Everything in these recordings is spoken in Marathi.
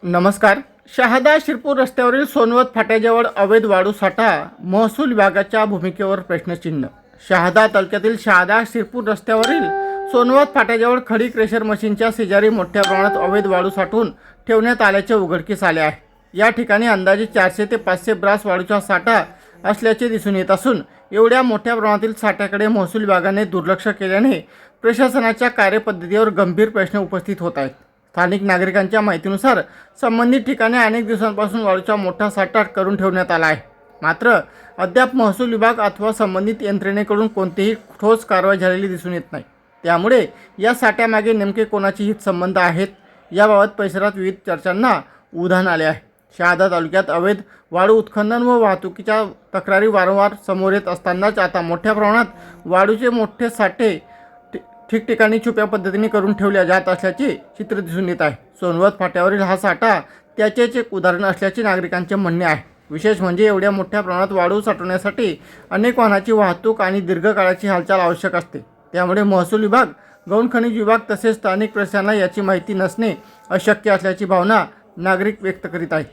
नमस्कार. शहादा शिरपूर रस्त्यावरील सोनवत फाट्याजवळ अवैध वाळू साठा महसूल विभागाच्या भूमिकेवर प्रश्नचिन्ह. शहादा तालुक्यातील शहादा शिरपूर रस्त्यावरील सोनवत फाट्याजवळ खडी क्रेशर मशीनच्या शेजारी मोठ्या प्रमाणात अवैध वाळू साठवून ठेवण्यात आल्याचे उघडकीस आले आहे. या ठिकाणी अंदाजे 400 ते 500 ब्रास वाळूचा साठा असल्याचे दिसून येत असून एवढ्या मोठ्या प्रमाणातील साठ्याकडे महसूल विभागाने दुर्लक्ष केल्याने प्रशासनाच्या कार्यपद्धतीवर गंभीर प्रश्न उपस्थित होत आहेत. स्थानिक नागरिकांच्या माहितीनुसार संबंधित ठिकाणी अनेक दिवसांपासून वाळूचा मोठा साठा करून ठेवण्यात आला आहे. मात्र अद्याप महसूल विभाग अथवा संबंधित यंत्रणेकडून कोणतीही ठोस कारवाई झालेली दिसून येत नाही. त्यामुळे या साठ्यामागे नेमके कोणाचे हितसंबंध आहेत याबाबत परिसरात विविध चर्चांना उधाण आले आहे. शहादा तालुक्यात अवैध वाळू उत्खनन व वाहतुकीच्या तक्रारी वारंवार समोर येत असतानाच आता मोठ्या प्रमाणात वाळूचे मोठे साठे ठिकठिकाणी छुप्या पद्धतीने करून ठेवल्या जात असल्याचे चित्र दिसून येत आहे. सोनवत फाट्यावरील हा साठा त्याचेच एक उदाहरण असल्याचे नागरिकांचे म्हणणे आहे. विशेष म्हणजे एवढ्या मोठ्या प्रमाणात वाळू साठवण्यासाठी अनेक वाहनाची वाहतूक आणि दीर्घकाळाची हालचाल आवश्यक असते. त्यामुळे महसूल विभाग, गौण खनिज विभाग तसेच स्थानिक प्रशासनाला याची माहिती नसणे अशक्य असल्याची भावना नागरिक व्यक्त करीत आहेत.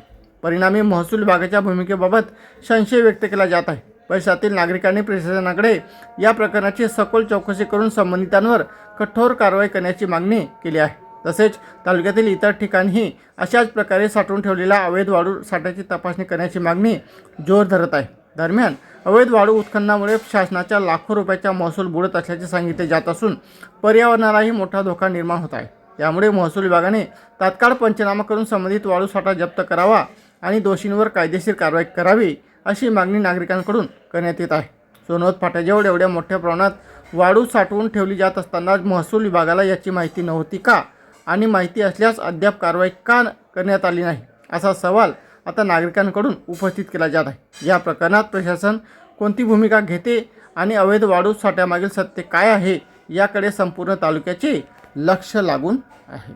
परिणामी महसूल विभागाच्या भूमिकेबाबत संशय व्यक्त केला जात आहे. परिसरातील नागरिकांनी प्रशासनाकडे या प्रकरणाची सखोल चौकशी करून संबंधितांवर कठोर कारवाई करण्याची मागणी केली आहे. तसेच तालुक्यातील इतर ठिकाणीही अशाच प्रकारे साठवून ठेवलेल्या अवैध वाळू साठ्याची तपासणी करण्याची मागणी जोर धरत आहे. दरम्यान अवैध वाळू उत्खननामुळे शासनाच्या लाखो रुपयाचा महसूल बुडत असल्याचे सांगितले जात असून पर्यावरणालाही मोठा धोका निर्माण होत आहे. त्यामुळे महसूल विभागाने तात्काळ पंचनामा करून संबंधित वाळू साठा जप्त करावा आणि दोषींवर कायदेशीर कारवाई करावी अशी मागणी नागरिकांकडून करण्यात येत आहे. सोनवत फाट्याजवळ एवढ्या मोठ्या प्रमाणात वाळू साठवून ठेवली जात असताना महसूल विभागाला याची माहिती नव्हती का आणि माहिती असल्यास अद्याप कारवाई का करण्यात आली नाही असा सवाल आता नागरिकांकडून उपस्थित केला जात आहे. या प्रकरणात प्रशासन कोणती भूमिका घेते आणि अवैध वाळू साठ्यामागील सत्य काय आहे याकडे संपूर्ण तालुक्याचे लक्ष लागून आहे.